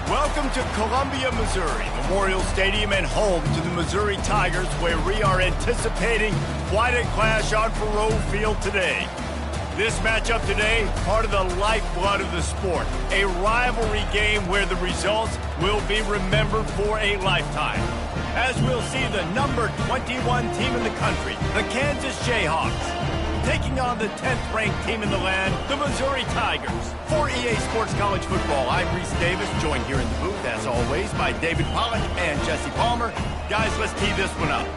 Welcome to Columbia, Missouri, Memorial Stadium and home to the Missouri Tigers, where we are anticipating quite a clash on Faurot Field today. This matchup today, part of the lifeblood of the sport, a rivalry game where the results will be remembered for a lifetime. As we'll see the number 21 team in the country, the Kansas Jayhawks, taking on the 10th-ranked team in the land, the Missouri Tigers. For EA Sports College Football, I'm Reese Davis, joined here in the booth, as always, by David Pollack and Jesse Palmer. Guys, let's tee this one up.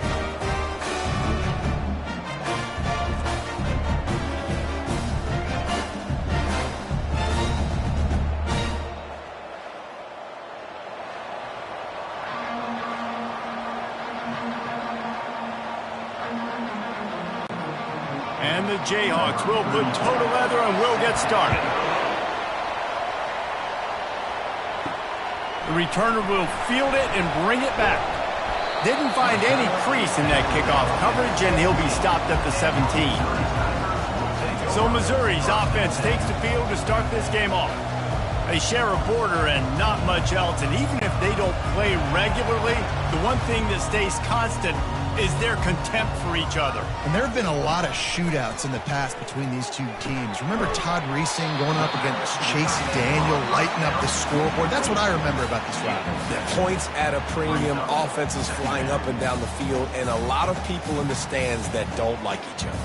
And the Jayhawks will put total leather and will get started. The returner will field it and bring it back. Didn't find any crease in that kickoff coverage, and he'll be stopped at the 17. So Missouri's offense takes the field to start this game off. They share a border and not much else, and even if they don't play regularly, the one thing that stays constant is their contempt for each other. And there have been a lot of shootouts in the past between these two teams. Remember Todd Reesing going up against Chase Daniel, lighting up the scoreboard? That's what I remember about this rivalry. The points at a premium, offenses flying up and down the field, and a lot of people in the stands that don't like each other.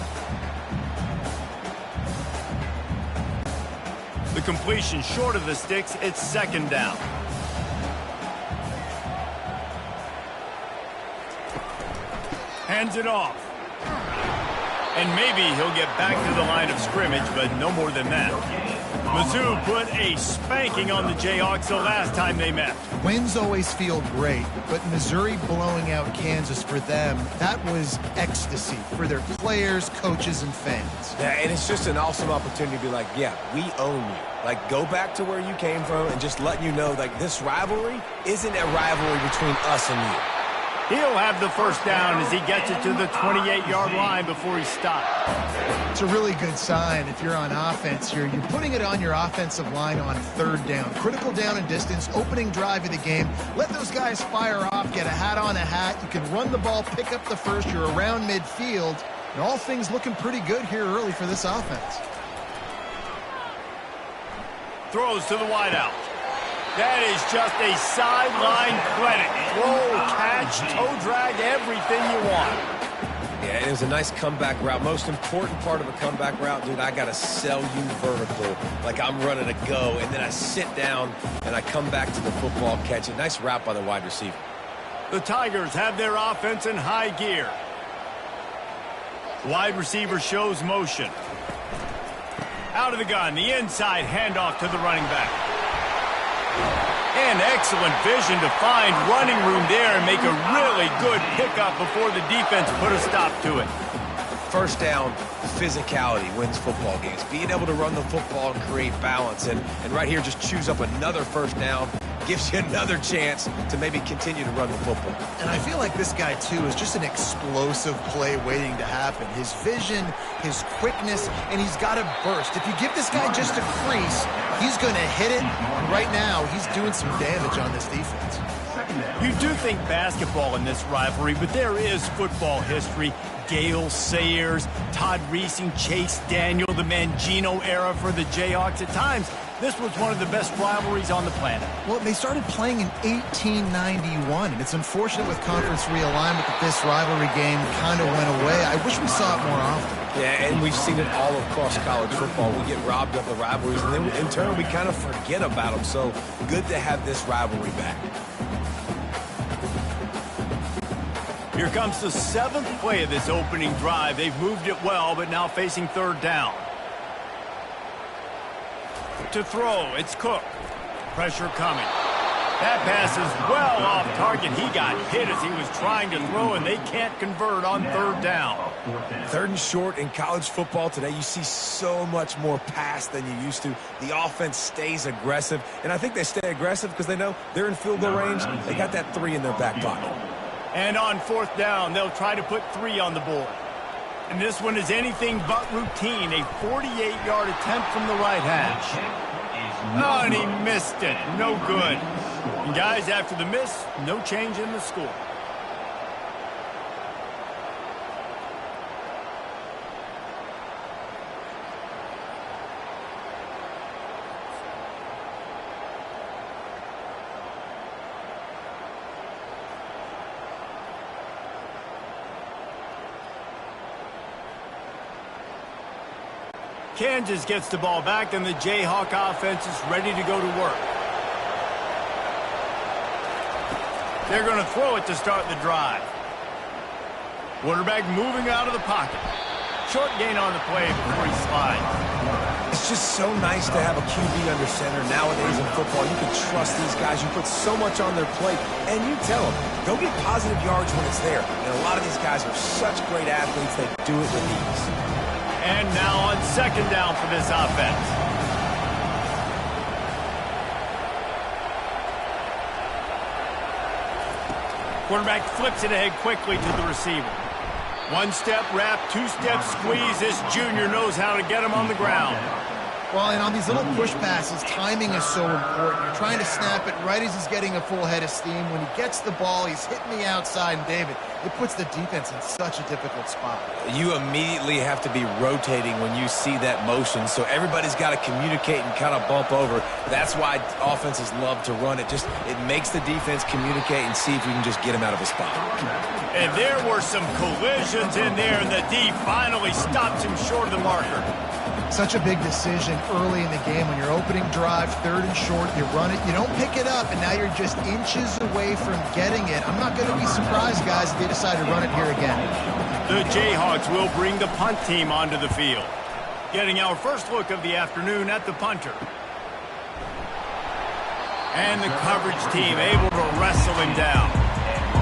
The completion short of the sticks, it's second down. Hands it off. And maybe he'll get back to the line of scrimmage, but no more than that. Mizzou put a spanking on the Jayhawks the last time they met. Wins always feel great, but Missouri blowing out Kansas for them, that was ecstasy for their players, coaches, and fans. Yeah, and it's just an awesome opportunity to be like, yeah, we own you. Like, go back to where you came from and just let you know, like, this rivalry isn't a rivalry between us and you. He'll have the first down as he gets it to the 28-yard line before he's stopped. It's a really good sign if you're on offense here. You're putting it on your offensive line on third down. Critical down and distance, opening drive of the game. Let those guys fire off, get a hat on a hat. You can run the ball, pick up the first. You're around midfield. And all things looking pretty good here early for this offense. Throws to the wideout. That is just a sideline clinic. Throw, catch, toe drag, everything you want. Yeah, it was a nice comeback route. Most important part of a comeback route, dude, I got to sell you vertical like I'm running a go, and then I sit down and I come back to the football, catch it. Nice route by the wide receiver. The Tigers have their offense in high gear. Wide receiver shows motion. Out of the gun, the inside handoff to the running back. And excellent vision to find running room there and make a really good pickup before the defense put a stop to it. First down, physicality wins football games. Being able to run the football and create balance. And right here, just choose up another first down. Gives you another chance to maybe continue to run the football. And I feel like this guy, too, is just an explosive play waiting to happen. His vision, his quickness, and he's got a burst. If you give this guy just a crease, he's going to hit it. And right now, he's doing some damage on this defense. You do think basketball in this rivalry, but there is football history. Gale Sayers, Todd Reesing, Chase Daniel, the Mangino era for the Jayhawks. At times, this was one of the best rivalries on the planet. Well, they started playing in 1891, and it's unfortunate with conference realignment that this rivalry game kind of went away. I wish we saw it more often. Yeah, and we've seen it all across college football. We get robbed of the rivalries, and then in turn, we kind of forget about them. So good to have this rivalry back. Here comes the 7th play of this opening drive. They've moved it well, but now facing third down. To throw, it's Cook. Pressure coming. That pass is well off target. He got hit as he was trying to throw, and they can't convert on third down. Third and short in college football today, you see so much more pass than you used to. The offense stays aggressive, and I think they stay aggressive because they know they're in field goal range. They got that 3 in their back pocket. And on fourth down, they'll try to put 3 on the board. And this one is anything but routine. A 48-yard attempt from the right hash. Oh, and he missed it. No good. And guys, after the miss, no change in the score. Kansas gets the ball back, and the Jayhawk offense is ready to go to work. They're going to throw it to start the drive. Quarterback moving out of the pocket. Short gain on the play before he slides. It's just so nice to have a QB under center. Nowadays in football, you can trust these guys. You put so much on their plate, and you tell them, go get positive yards when it's there. And a lot of these guys are such great athletes, they do it with ease. And now on second down for this offense. Quarterback flips it ahead quickly to the receiver. One step wrap, two step squeeze. This junior knows how to get him on the ground. Well, and on these little push passes, timing is so important. You're trying to snap it right as he's getting a full head of steam. When he gets the ball, he's hitting the outside, and David, it puts the defense in such a difficult spot. You immediately have to be rotating when you see that motion, so everybody's got to communicate and kind of bump over. That's why offenses love to run it. It makes the defense communicate and see if we can just get him out of a spot. And there were some collisions in there, and the D finally stops him short of the marker. Such a big decision early in the game. When you're opening drive, third and short, you run it, you don't pick it up, and now you're just inches away from getting it. I'm not going to be surprised, guys, if they decide to run it here again. The Jayhawks will bring the punt team onto the field. Getting our first look of the afternoon at the punter. And the coverage team able to wrestle him down.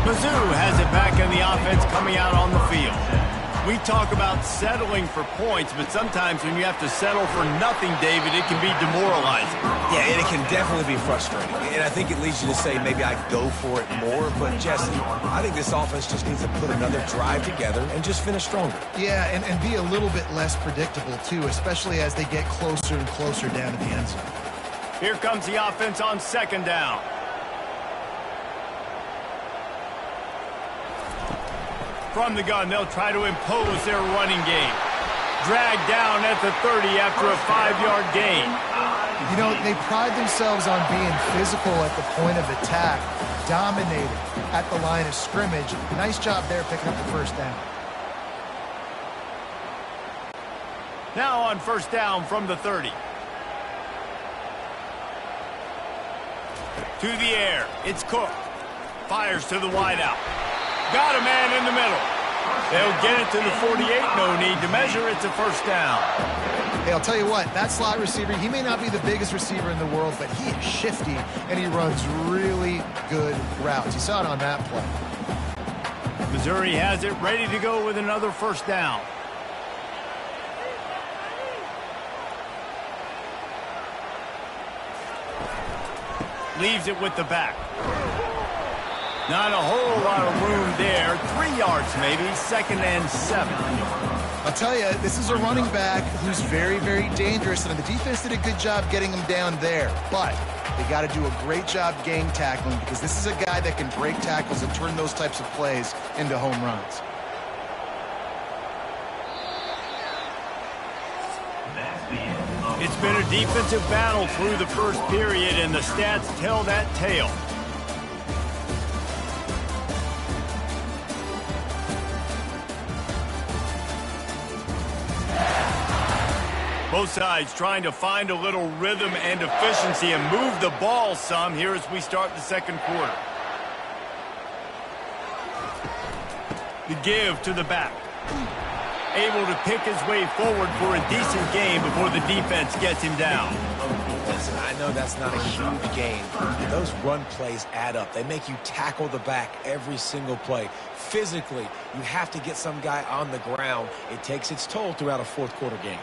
Mizzou has it back in the offense coming out on the field. We talk about settling for points, but sometimes when you have to settle for nothing, David, it can be demoralizing. Yeah, and it can definitely be frustrating. And I think it leads you to say maybe I go for it more. But, Jesse, I think this offense just needs to put another drive together and just finish stronger. Yeah, and be a little bit less predictable, too, especially as they get closer and closer down to the end zone. Here comes the offense on second down. From the gun, they'll try to impose their running game. Dragged down at the 30 after a 5-yard gain. You know, they pride themselves on being physical at the point of attack, dominating at the line of scrimmage. Nice job there picking up the first down. Now on first down from the 30. To the air, it's Cook. Fires to the wideout. Got a man in the middle. They'll get it to the 48. No need to measure. It's a first down. Hey, I'll tell you what, that slot receiver, he may not be the biggest receiver in the world, but he is shifty, and he runs really good routes. You saw it on that play. Missouri has it ready to go with another first down. Leaves it with the back. Not a whole lot of room there. 3 yards maybe. 2nd and 7. I'll tell you, this is a running back who's very, very dangerous, and the defense did a good job getting him down there. But they got to do a great job gang tackling, because this is a guy that can break tackles and turn those types of plays into home runs. It's been a defensive battle through the first period, and the stats tell that tale. Both sides trying to find a little rhythm and efficiency and move the ball some here as we start the second quarter. The give to the back. Able to pick his way forward for a decent gain before the defense gets him down. Listen, I know that's not a huge gain. Those run plays add up. They make you tackle the back every single play. Physically, you have to get some guy on the ground. It takes its toll throughout a fourth quarter game.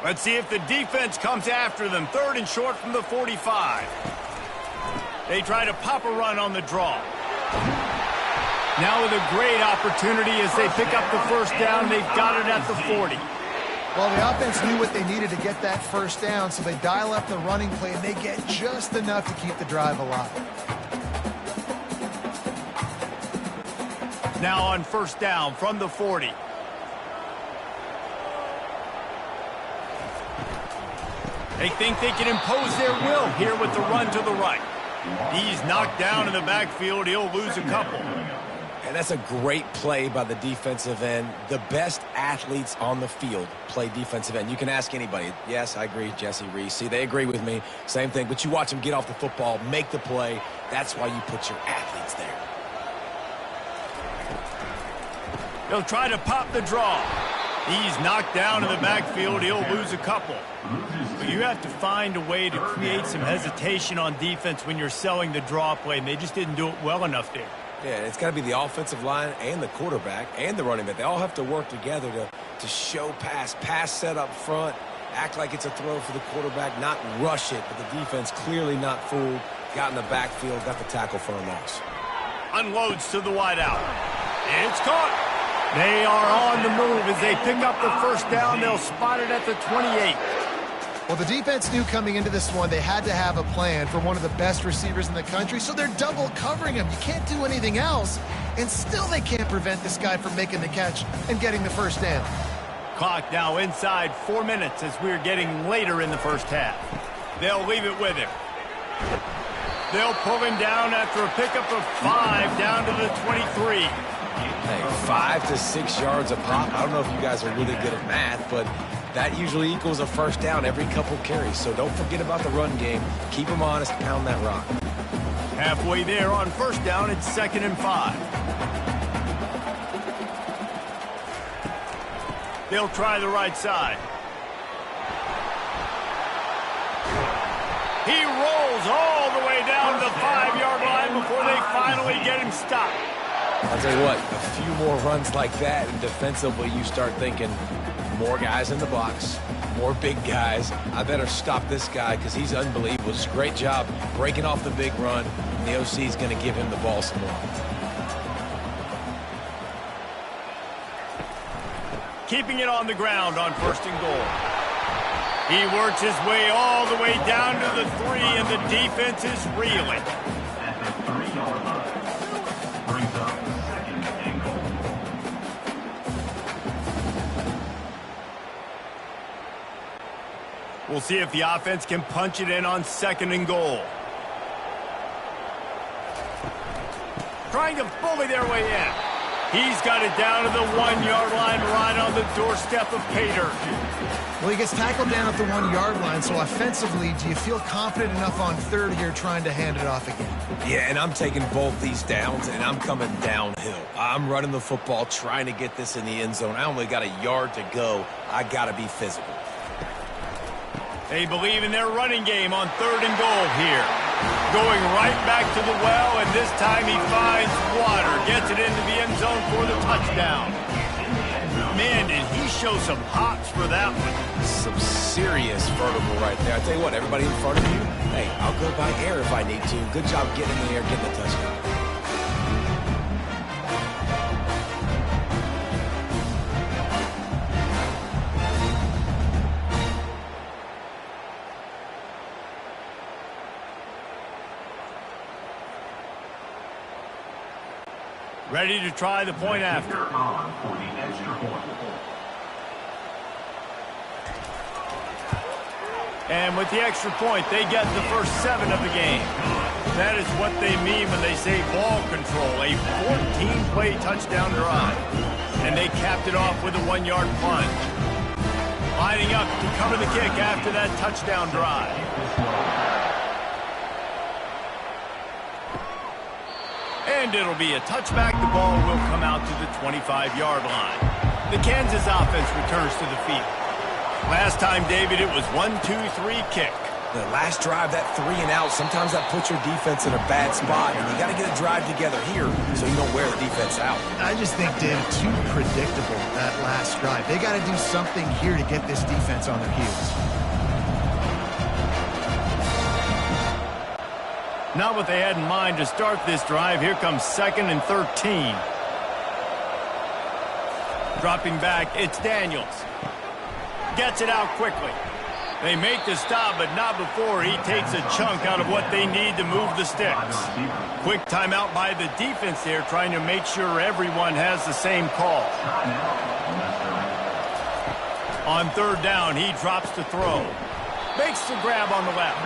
Let's see if the defense comes after them. 3rd and short from the 45. They try to pop a run on the draw. Now with a great opportunity as they pick up the first down. They've got it at the 40. Well, the offense knew what they needed to get that first down, so they dial up the running play, and they get just enough to keep the drive alive. Now on first down from the 40. They think they can impose their will here with the run to the right. He's knocked down in the backfield. He'll lose a couple. And that's a great play by the defensive end. The best athletes on the field play defensive end. You can ask anybody. Yes, I agree, Jesse Reese. See, they agree with me. Same thing. But you watch them get off the football, make the play. That's why you put your athletes there. He'll try to pop the draw. He's knocked down in the backfield. He'll lose a couple. But you have to find a way to create some hesitation on defense when you're selling the draw play, and they just didn't do it well enough there. Yeah, it's got to be the offensive line and the quarterback and the running back. They all have to work together to show pass set up front, act like it's a throw for the quarterback, not rush it, but the defense clearly not fooled, got in the backfield, got the tackle for a loss. Unloads to the wideout. It's caught. They are on the move as they pick up the first down. They'll spot it at the 28. Well, the defense knew coming into this one they had to have a plan for one of the best receivers in the country, so they're double covering him. You can't do anything else, and still they can't prevent this guy from making the catch and getting the first down. Clock now inside 4 minutes as we're getting later in the first half. They'll leave it with him. They'll pull him down after a pickup of 5 down to the 23. Hey, 5 to 6 yards a pop. I don't know if you guys are really good at math, but that usually equals a first down every couple carries. So don't forget about the run game. Keep them honest, pound that rock. Halfway there on first down, it's 2nd and 5. They'll try the right side. He rolls all the way down to the 5-yard line before they finally get him stopped. I'll tell you what, a few more runs like that, and defensively you start thinking more guys in the box, more big guys. I better stop this guy because he's unbelievable. It's a great job breaking off the big run, and the OC is going to give him the ball some more. Keeping it on the ground on 1st and goal. He works his way all the way down to the 3, and the defense is reeling. We'll see if the offense can punch it in on 2nd and goal. Trying to bully their way in. He's got it down to the 1-yard line right on the doorstep of Pater. Well, he gets tackled down at the 1-yard line, so offensively, do you feel confident enough on 3rd here trying to hand it off again? Yeah, and I'm taking both these downs, and I'm coming downhill. I'm running the football, trying to get this in the end zone. I only got a yard to go. I got to be physical. They believe in their running game on 3rd and goal here. Going right back to the well, and this time he finds water. Gets it into the end zone for the touchdown. Man, did he show some hops for that one. Some serious vertical right there. I tell you what, everybody in front of you, hey, I'll go by air if I need to. Good job getting in the air, getting the touchdown. Ready to try the point after. And with the extra point, they get the first 7 of the game. That is what they mean when they say ball control, a 14-play touchdown drive. And they capped it off with a 1-yard plunge. Lining up to cover the kick after that touchdown drive. And it'll be a touchback. The ball will come out to the 25-yard line. The Kansas offense returns to the field. Last time, David, it was 1-2-3 kick. The last drive, that 3 and out, sometimes that puts your defense in a bad spot, and you got to get a drive together here so you don't wear the defense out. I just think, Dave, too predictable, that last drive. They got to do something here to get this defense on their heels. Not what they had in mind to start this drive. Here comes 2nd and 13. Dropping back, it's Daniels. Gets it out quickly. They make the stop, but not before he takes a chunk out of what they need to move the sticks. Quick timeout by the defense there, trying to make sure everyone has the same call. On third down, he drops to throw. Makes the grab on the left.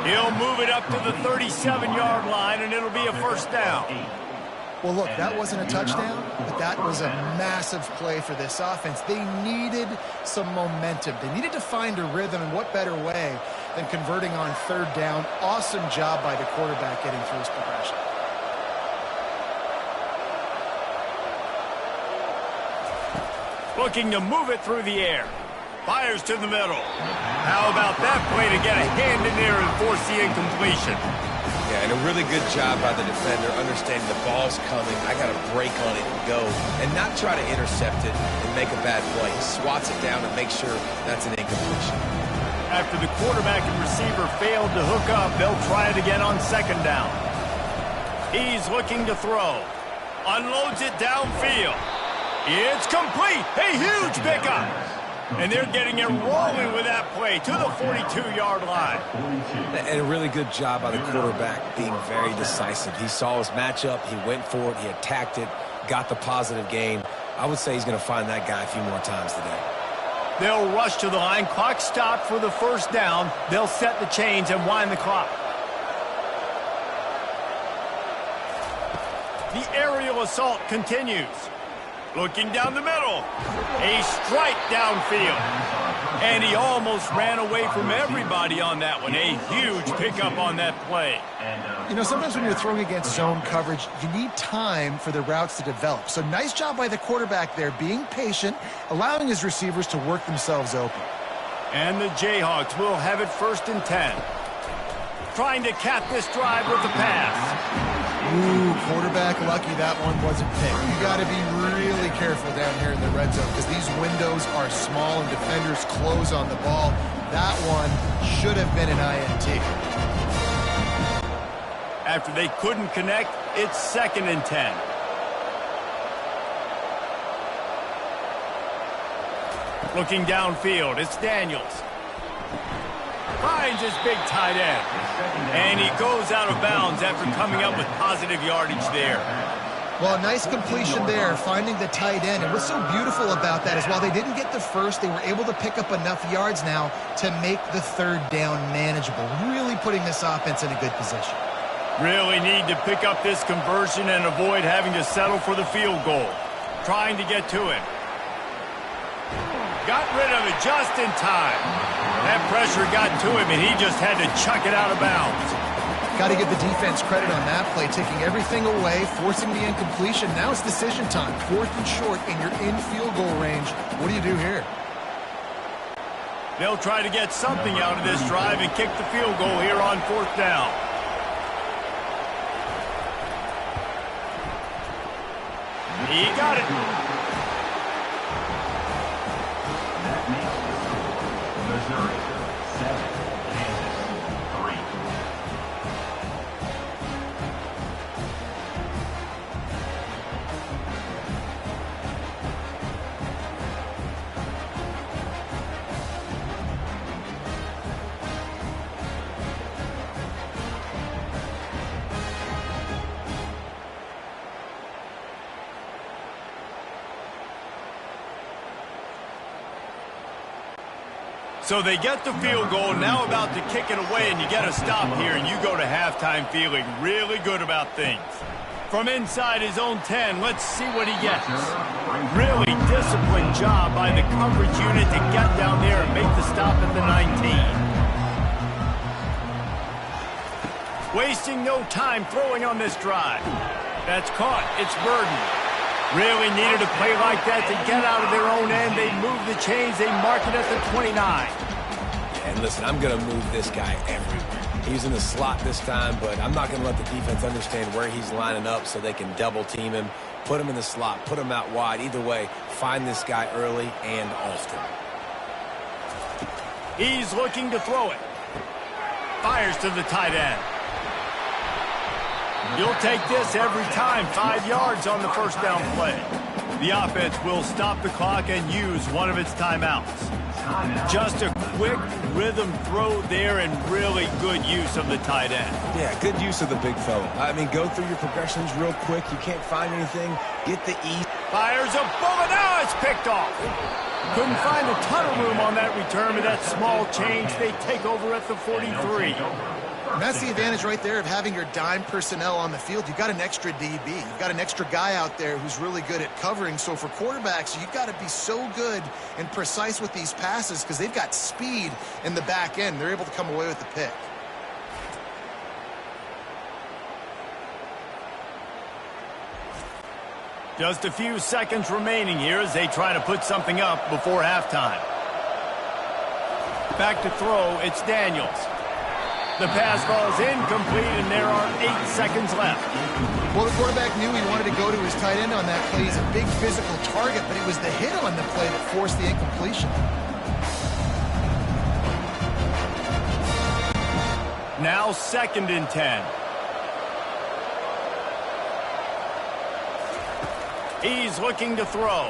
He'll move it up to the 37-yard line, and it'll be a first down. Well, look, that wasn't a touchdown, but that was a massive play for this offense. They needed some momentum. They needed to find a rhythm, and what better way than converting on third down. Awesome job by the quarterback getting through his progression. Looking to move it through the air. Fires to the middle. How about that play to get a hand in there and force the incompletion? Yeah, and a really good job by the defender, understanding the ball's coming. I got to break on it and go, and not try to intercept it and make a bad play. Swats it down and makes sure that's an incompletion. After the quarterback and receiver failed to hook up, they'll try it again on second down. He's looking to throw. Unloads it downfield. It's complete. A huge pickup. And they're getting it rolling with that play to the 42-yard line. And a really good job by the quarterback being very decisive. He saw his matchup. He went for it. He attacked it. Got the positive gain. I would say he's going to find that guy a few more times today. They'll rush to the line. Clock stopped for the first down. They'll set the chains and wind the clock. The aerial assault continues. Looking down the middle. A strike downfield. And he almost ran away from everybody on that one. A huge pickup on that play. You know, sometimes when you're throwing against zone coverage, you need time for the routes to develop. So nice job by the quarterback there, being patient, allowing his receivers to work themselves open. And the Jayhawks will have it 1st and 10. Trying to cap this drive with the pass. Ooh, quarterback lucky that one wasn't picked. You got to be really careful down here in the red zone because these windows are small and defenders close on the ball. That one should have been an INT. After they couldn't connect, it's 2nd and 10. Looking downfield, it's Daniels. Finds his big tight end. And he goes out of bounds after coming up with positive yardage there. Well, nice completion there, finding the tight end. And what's so beautiful about that is while they didn't get the first, they were able to pick up enough yards now to make the third down manageable, really putting this offense in a good position. Really need to pick up this conversion and avoid having to settle for the field goal. Trying to get to it. Got rid of it just in time. That pressure got to him, and he just had to chuck it out of bounds. Got to give the defense credit on that play, taking everything away, forcing the incompletion. Now it's decision time. 4th and short, and you're in field goal range. What do you do here? They'll try to get something out of this drive and kick the field goal here on 4th down. He got it. Missouri 7, Kansas 3. So they get the field goal, now about to kick it away, and you get a stop here, and you go to halftime feeling really good about things. From inside his own 10, let's see what he gets. Really disciplined job by the coverage unit to get down there and make the stop at the 19. Wasting no time throwing on this drive. That's caught. It's Burden. Really needed a play like that to get out of their own end. They move the chains. They mark it at the 29. And listen, I'm going to move this guy everywhere. He's in the slot this time, but I'm not going to let the defense understand where he's lining up so they can double team him, put him in the slot, put him out wide. Either way, find this guy early and often. He's looking to throw it. Fires to the tight end. You'll take this every time. 5 yards on the first down play. The offense will stop the clock and use one of its timeouts. Just a quick rhythm throw there and really good use of the tight end. Yeah, good use of the big fella. I mean, go through your progressions real quick. You can't find anything. Get the ease. Fires a bullet. Now it's picked off. Couldn't find a ton of room on that return with that small change. They take over at the 43. And that's the advantage right there of having your dime personnel on the field. You've got an extra DB. You've got an extra guy out there who's really good at covering. So for quarterbacks, you've got to be so good and precise with these passes because they've got speed in the back end. They're able to come away with the pick. Just a few seconds remaining here as they try to put something up before halftime. Back to throw, it's Daniels. The pass falls incomplete, and there are 8 seconds left. Well, the quarterback knew he wanted to go to his tight end on that play. He's a big physical target, but it was the hit on the play that forced the incompletion. Now 2nd and 10. He's looking to throw.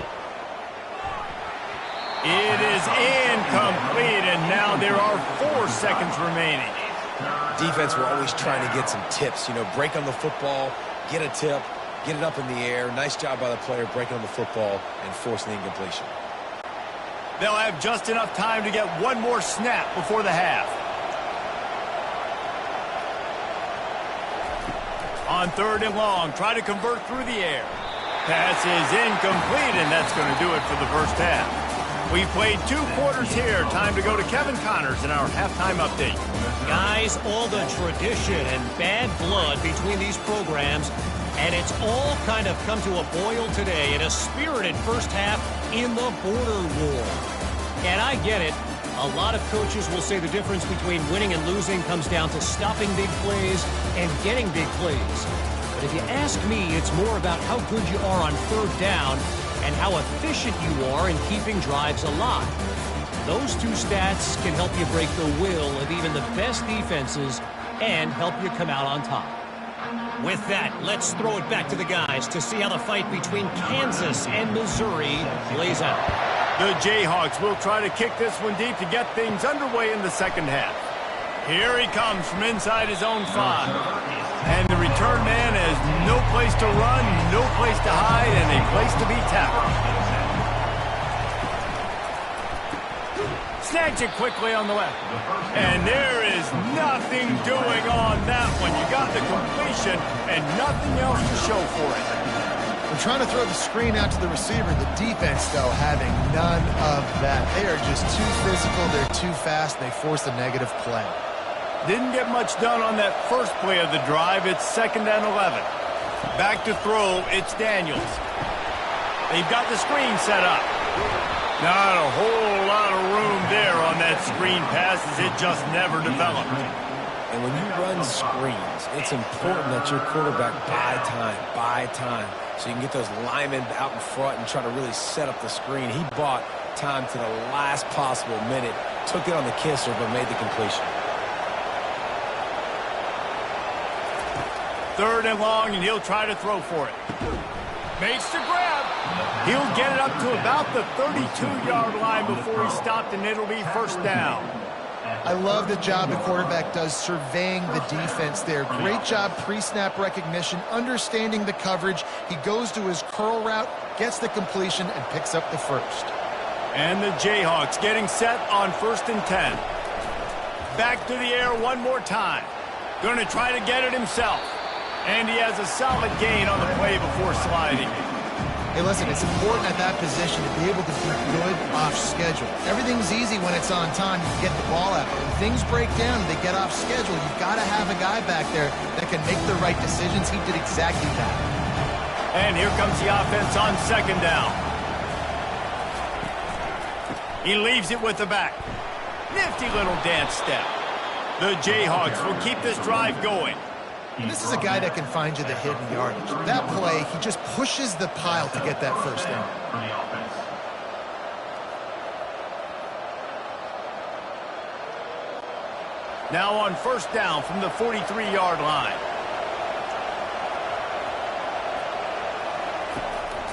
It is incomplete, and now there are 4 seconds remaining. Defense, we're always trying to get some tips. You know, break on the football, get a tip, get it up in the air. Nice job by the player breaking on the football and forcing the incompletion. They'll have just enough time to get one more snap before the half. On 3rd and long, try to convert through the air. Pass is incomplete, and that's going to do it for the first half. We've played 2 quarters here. Time to go to Kevin Connors in our halftime update. Guys, all the tradition and bad blood between these programs, and it's all kind of come to a boil today in a spirited first half in the border war. And I get it. A lot of coaches will say the difference between winning and losing comes down to stopping big plays and getting big plays. But if you ask me, it's more about how good you are on 3rd down and how efficient you are in keeping drives alive. Those 2 stats can help you break the will of even the best defenses and help you come out on top. With that, let's throw it back to the guys to see how the fight between Kansas and Missouri plays out. The Jayhawks will try to kick this one deep to get things underway in the second half. Here he comes from inside his own 5. And the return man has no place to run, no place to hide, and a place to be tackled. Snags it quickly on the left. And there is nothing doing on that one. You got the completion and nothing else to show for it. I'm trying to throw the screen out to the receiver. The defense, though, having none of that. They are just too physical. They're too fast. They force a negative play. Didn't get much done on that first play of the drive. It's 2nd and 11. Back to throw, it's Daniels. They've got the screen set up. Not a whole lot of room there on that screen pass as it just never developed. And when you run screens, it's important that your quarterback buy time, so you can get those linemen out in front and try to really set up the screen. He bought time to the last possible minute, took it on the kisser, but made the completion. 3rd and long, and he'll try to throw for it. Makes the grab. He'll get it up to about the 32-yard line before he stopped, and it'll be 1st down. I love the job the quarterback does surveying the defense there. Great job pre-snap recognition, understanding the coverage. He goes to his curl route, gets the completion, and picks up the 1st. And the Jayhawks getting set on 1st and 10. Back to the air one more time. Going to try to get it himself. And he has a solid gain on the play before sliding. Hey, listen, it's important at that position to be able to be good off schedule. Everything's easy when it's on time. You get the ball out. When things break down and they get off schedule, you've got to have a guy back there that can make the right decisions. He did exactly that. And here comes the offense on 2nd down. He leaves it with the back. Nifty little dance step. The Jayhawks will keep this drive going. And this is a guy that can find you the hidden yardage. That play, he just pushes the pile to get that 1st down. Now on 1st down from the 43-yard line.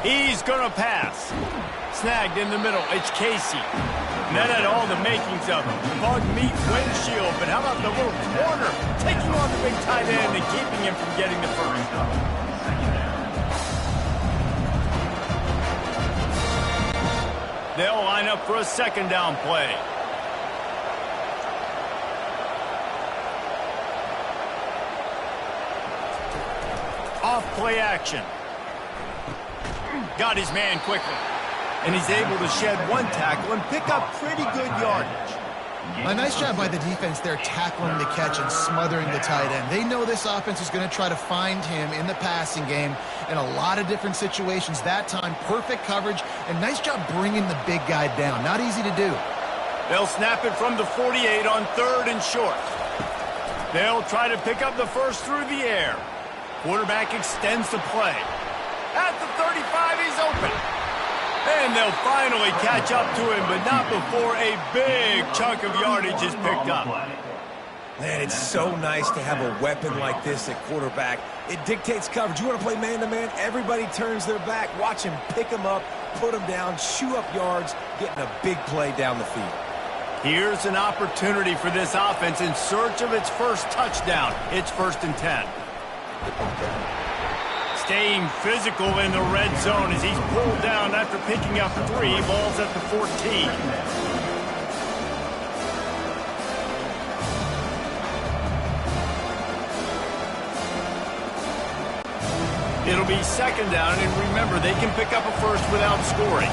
He's going to pass. Snagged in the middle, it's Casey. And that had all the makings of him. Bug meat windshield, but how about the little corner taking on the big tight end and keeping him from getting the first? They'll line up for a second down play. Off play action. Got his man quickly. And he's able to shed one tackle and pick up pretty good yardage. A nice job by the defense there tackling the catch and smothering the tight end. They know this offense is going to try to find him in the passing game in a lot of different situations. That time, perfect coverage and nice job bringing the big guy down. Not easy to do. They'll snap it from the 48 on 3rd and short. They'll try to pick up the first through the air. Quarterback extends the play. At the 35, he's open. And they'll finally catch up to him, but not before a big chunk of yardage is picked up. Man, it's so nice to have a weapon like this at quarterback. It dictates coverage. You want to play man-to-man? Everybody turns their back. Watch him pick him up, put him down, shoot up yards, getting a big play down the field. Here's an opportunity for this offense in search of its first touchdown. It's 1st and 10. Staying physical in the red zone as he's pulled down after picking up 3. Ball's at the 14. It'll be 2nd down, and remember, they can pick up a first without scoring.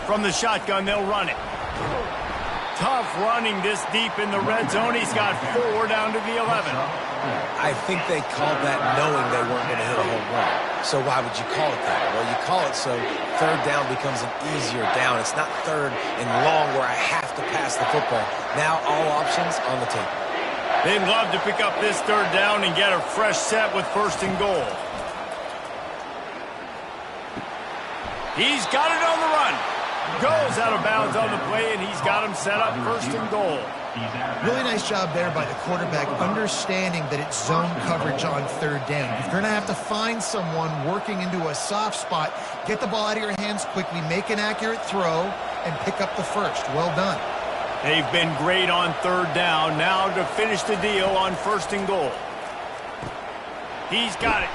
From the shotgun, they'll run it. Tough running this deep in the red zone. He's got 4 down to the 11. I think they called that knowing they weren't going to hit a home run. So why would you call it that? Well, you call it so 3rd down becomes an easier down. It's not 3rd and long where I have to pass the football. Now all options on the table. They'd love to pick up this 3rd down and get a fresh set with 1st and goal. He's got it on the run. Goes out of bounds on the play, and he's got him set up 1st and goal. Really nice job there by the quarterback, understanding that it's zone coverage on 3rd down. You're going to have to find someone working into a soft spot, get the ball out of your hands quickly, make an accurate throw, and pick up the first. Well done. They've been great on 3rd down. Now to finish the deal on 1st and goal. He's got it.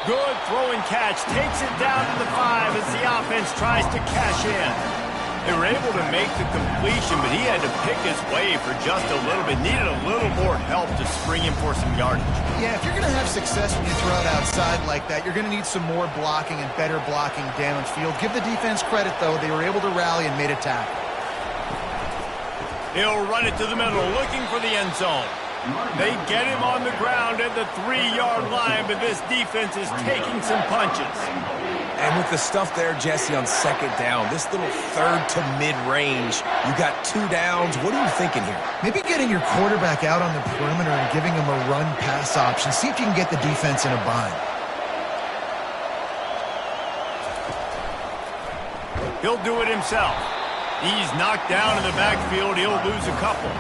Good throw and catch. Takes it down to the 5 as the offense tries to cash in. They were able to make the completion, but he had to pick his way for just a little bit. Needed a little more help to spring him for some yardage. Yeah, if you're going to have success when you throw it outside like that, you're going to need some more blocking and better blocking downfield. Give the defense credit, though. They were able to rally and made a tackle. He'll run it to the middle, looking for the end zone. They get him on the ground at the 3-yard line, but this defense is taking some punches. And with the stuff there, Jesse, on 2nd down, this little 3rd to mid-range, you got 2 downs. What are you thinking here? Maybe getting your quarterback out on the perimeter and giving him a run-pass option. See if you can get the defense in a bind. He'll do it himself. He's knocked down in the backfield. He'll lose a couple.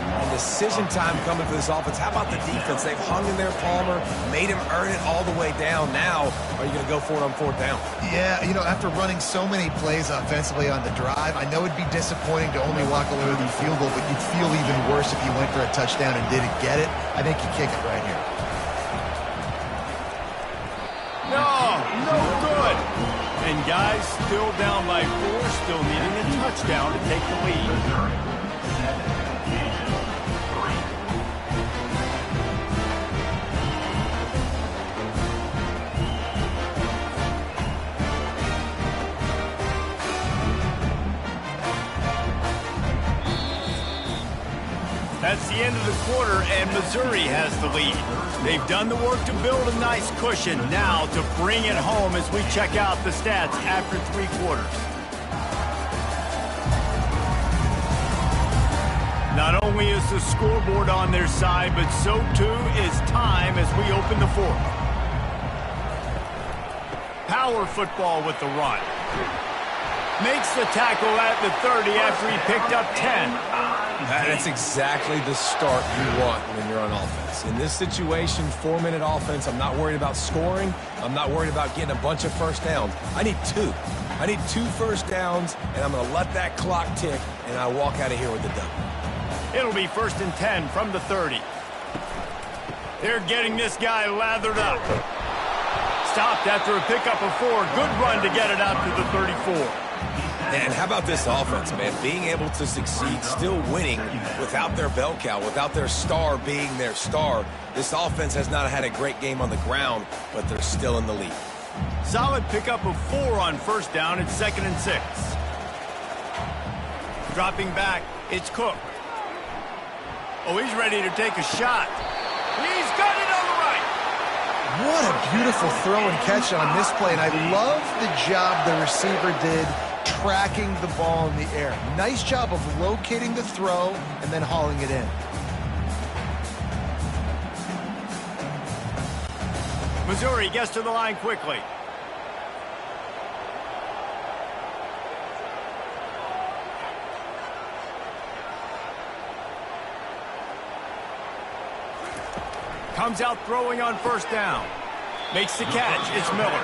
And decision time coming for this offense. How about the defense? They've hung in there, Palmer, made him earn it all the way down. Now, are you going to go for it on 4th down? Yeah, you know, after running so many plays offensively on the drive, I know it'd be disappointing to only walk away with a field goal, but you'd feel even worse if you went for a touchdown and didn't get it. I think you kick it right here. No good. And guys still down by 4, still needing a touchdown to take the lead. Missouri, 7, Kansas, 3. That's the end of the quarter, and Missouri has the lead. They've done the work to build a nice cushion. Now to bring it home as we check out the stats after 3 quarters. Not only is the scoreboard on their side, but so too is time as we open the 4th. Power football with the run. Makes the tackle at the 30 after he picked up 10. That's exactly the start you want when you're on offense. In this situation, 4-minute offense, I'm not worried about scoring. I'm not worried about getting a bunch of first downs. I need 2. I need 2 first downs, and I'm going to let that clock tick, and I walk out of here with the W. It'll be 1st and 10 from the 30. They're getting this guy lathered up. Stopped after a pickup of 4. Good run to get it out to the 34. And how about this offense, man? Being able to succeed, still winning without their bell cow, without their star being their star. This offense has not had a great game on the ground, but they're still in the lead. Solid pickup of 4 on 1st down. It's 2nd and 6. Dropping back, it's Cook. Oh, he's ready to take a shot. He's got it on the right. What a beautiful throw and catch on this play, and I love the job the receiver did tracking the ball in the air. Nice job of locating the throw and then hauling it in. Missouri gets to the line quickly. Comes out throwing on 1st down. Makes the catch. It's Miller.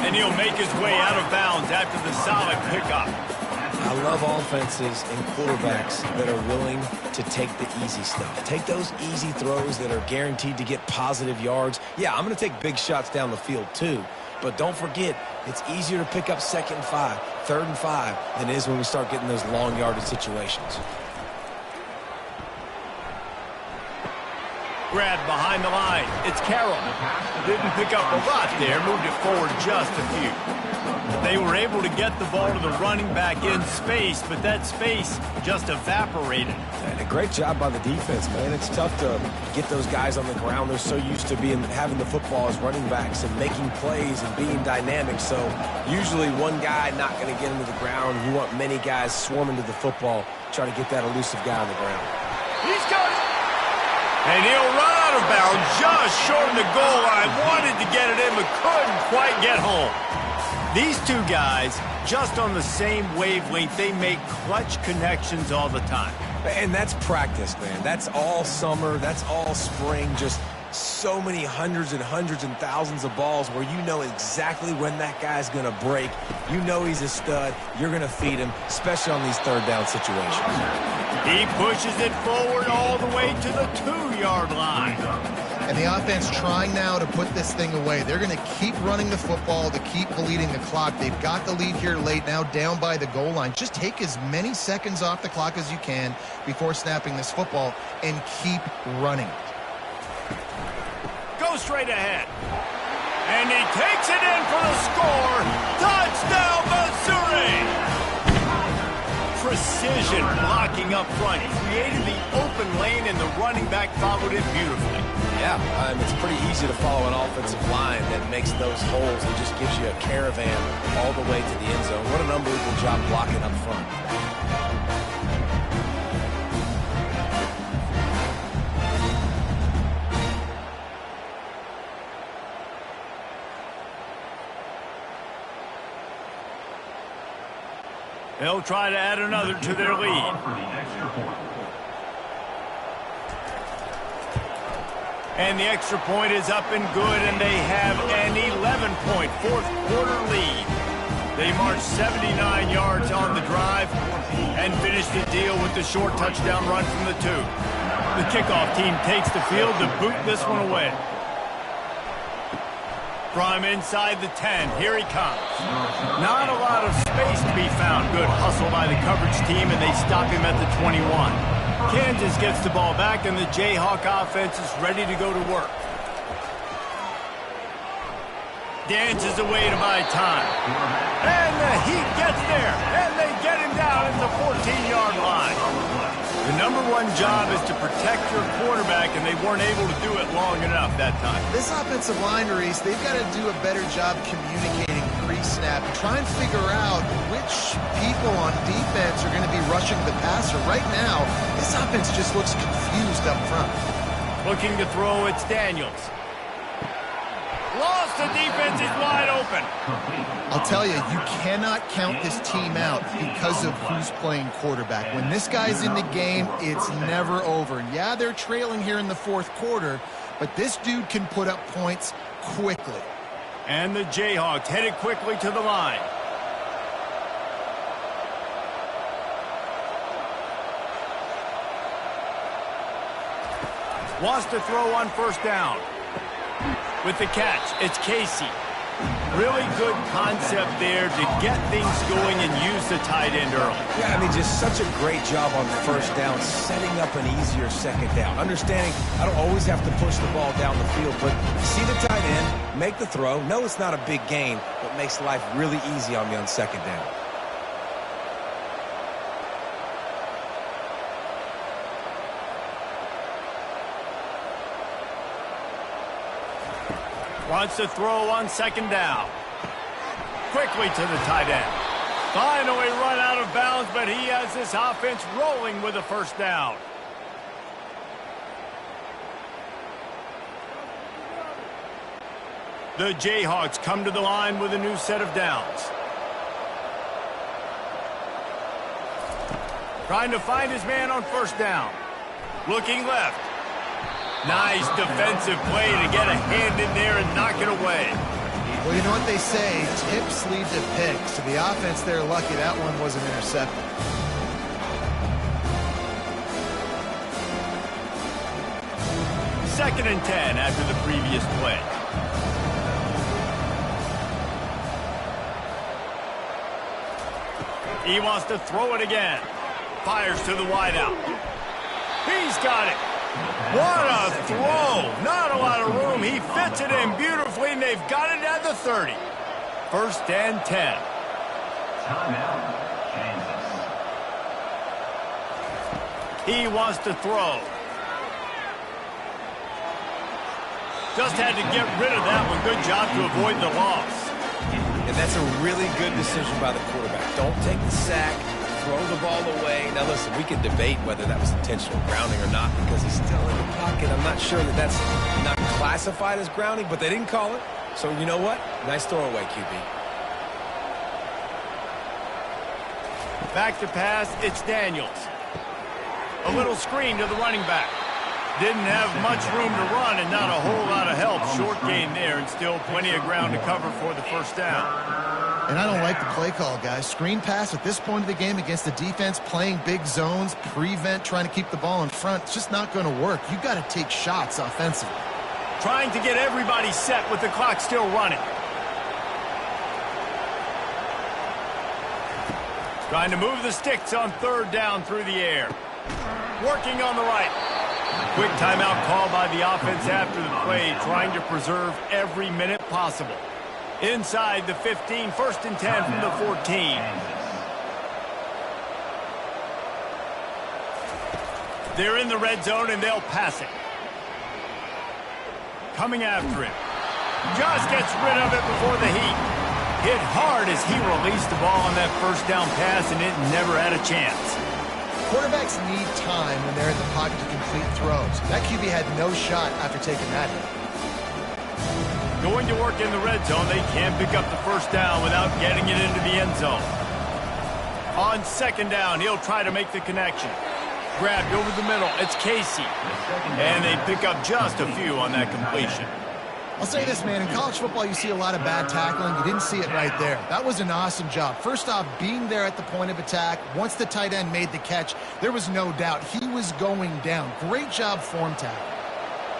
And he'll make his way out of bounds after the solid pickup. I love offenses and quarterbacks that are willing to take the easy stuff. Take those easy throws that are guaranteed to get positive yards. Yeah, I'm going to take big shots down the field too. But don't forget, it's easier to pick up 2nd and 5, 3rd and 5 than it is when we start getting those long yardage situations. Grab behind the line. It's Carroll. Didn't pick up a lot there. Moved it forward just a few. They were able to get the ball to the running back in space, but that space just evaporated. And a great job by the defense, man. It's tough to get those guys on the ground. They're so used to having the football as running backs and making plays and being dynamic. So usually one guy not going to get into the ground. You want many guys swarming to the football, try to get that elusive guy on the ground. He's got it. And he'll run out of bounds just short of the goal line. Wanted to get it in, but couldn't quite get home. These two guys, just on the same wavelength, they make clutch connections all the time. And that's practice, man. That's all summer. That's all spring. Just so many hundreds and thousands of balls where you know exactly when that guy's going to break. You know he's a stud. You're going to feed him, especially on these 3rd down situations. He pushes it forward all the way to the 2-yard line. And the offense trying now to put this thing away. They're going to keep running the football to keep bleeding the clock. They've got the lead here late, now down by the goal line. Just take as many seconds off the clock as you can before snapping this football and keep running. Go straight ahead. And he takes it in for the score. Touchdown, Missouri! Precision blocking up front. He created the open lane, and the running back followed it beautifully. Yeah, it's pretty easy to follow an offensive line that makes those holes and just gives you a caravan all the way to the end zone. What an unbelievable job blocking up front. They'll try to add another to their lead. And the extra point is up and good, and they have an 11-point fourth-quarter lead. They marched 79 yards on the drive and finished the deal with the short touchdown run from the 2. The kickoff team takes the field to boot this one away. From inside the 10, here he comes. Not a lot of space to be found. Good hustle by the coverage team, and they stop him at the 21. Kansas gets the ball back, and the Jayhawk offense is ready to go to work. Dances away to buy time. And the Heat gets there, and they get him down at the 14-yard line. The #1 job is to protect your quarterback, and they weren't able to do it long enough that time. This offensive line, Reese, they've got to do a better job communicating pre-snap and try and figure out which people on defense are going to be rushing the passer. Right now, this offense just looks confused up front. Looking to throw, it's Daniels. lost. The defense is wide open. I'll tell you, you cannot count this team out because of who's playing quarterback. When this guy's in the game, it's never over. Yeah, they're trailing here in the fourth quarter, but this dude can put up points quickly. And the Jayhawks headed quickly to the line. Wants to throw on first down. With the catch, it's Casey. Really good concept there to get things going and use the tight end early. Yeah, I mean, just such a great job on the first down, setting up an easier second down. Understanding I don't always have to push the ball down the field, but see the tight end, make the throw. No, it's not a big gain, but makes life really easy on me on second down. Wants to throw on second down. Quickly to the tight end. Finally run out of bounds, but he has this offense rolling with a first down. The Jayhawks come to the line with a new set of downs. Trying to find his man on first down. Looking left. Nice defensive play to get a hand in there and knock it away. Well, you know what they say, tips lead to picks. So the offense, they're lucky that one wasn't intercepted. Second and 10 after the previous play. He wants to throw it again. Fires to the wideout. He's got it. What a throw. Not a lot of room. He fits it in beautifully, and they've got it at the 30. First and 10. Timeout, Kansas. He wants to throw. Just had to get rid of that one. Good job to avoid the loss. And that's a really good decision by the quarterback. Don't take the sack. Throw the ball away. Now, listen, we can debate whether that was intentional grounding or not because he's still in the pocket. I'm not sure that that's not classified as grounding, but they didn't call it. So, you know what? Nice throwaway, QB. Back to pass, it's Daniels. A little screen to the running back. Didn't have much room to run and not a whole lot of help. Short gain there and still plenty of ground to cover for the first down. And I don't like the play call, guys. Screen pass at this point of the game against the defense, playing big zones, prevent, trying to keep the ball in front. It's just not going to work. You've got to take shots offensively. Trying to get everybody set with the clock still running. Trying to move the sticks on third down through the air. Working on the right. Quick timeout call by the offense after the play, trying to preserve every minute possible. Inside the 15, first and 10 from the 14. They're in the red zone, and they'll pass it. Coming after him. Just gets rid of it before the heat. Hit hard as he released the ball on that first down pass, and it never had a chance. Quarterbacks need time when they're in the pocket to complete throws. That QB had no shot after taking that hit. Going to work in the red zone, they can't pick up the first down without getting it into the end zone. On second down, he'll try to make the connection. Grabbed over the middle, it's Casey. And they pick up just a few on that completion. I'll say this, man, in college football you see a lot of bad tackling. You didn't see it right there. That was an awesome job. First off, being there at the point of attack. Once the tight end made the catch, there was no doubt he was going down. Great job form tackle.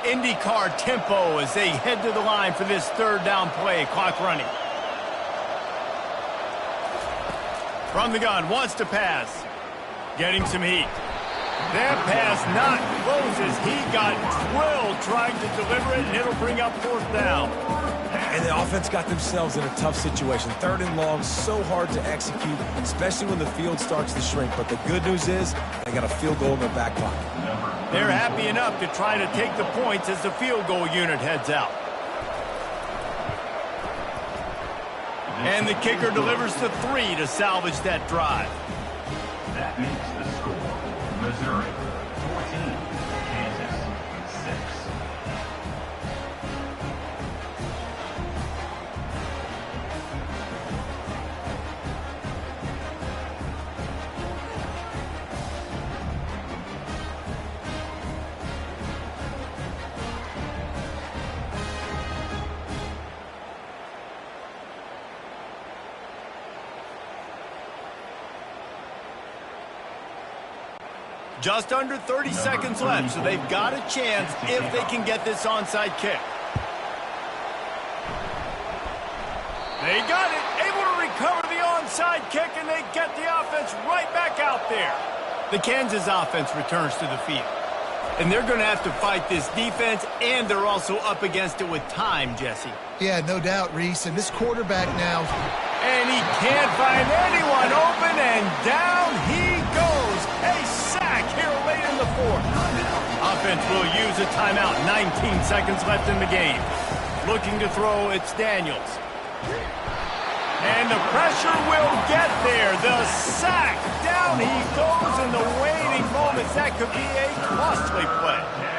IndyCar tempo as they head to the line for this third down play. Clock running. From the gun, wants to pass. Getting some heat. That pass not close as he got drilled trying to deliver it, and it'll bring up fourth down. And the offense got themselves in a tough situation. Third and long, so hard to execute, especially when the field starts to shrink. But the good news is they got a field goal in their back pocket. They're happy enough to try to take the points as the field goal unit heads out. And the kicker delivers the 3 to salvage that drive. That makes the score Missouri 14, Kansas 6. Just under 30 seconds left, so they've got a chance if they can get this onside kick. They got it, able to recover the onside kick, and they get the offense right back out there. The Kansas offense returns to the field. And they're going to have to fight this defense, and they're also up against it with time, Jesse. Yeah, no doubt, Reese. And this quarterback now. And he can't find anyone open, and down he goes. A sack here late in the fourth. Offense will use a timeout. 19 seconds left in the game. Looking to throw, it's Daniels. And the pressure will get there. The sack. Down he goes in the waiting moments. That could be a costly play.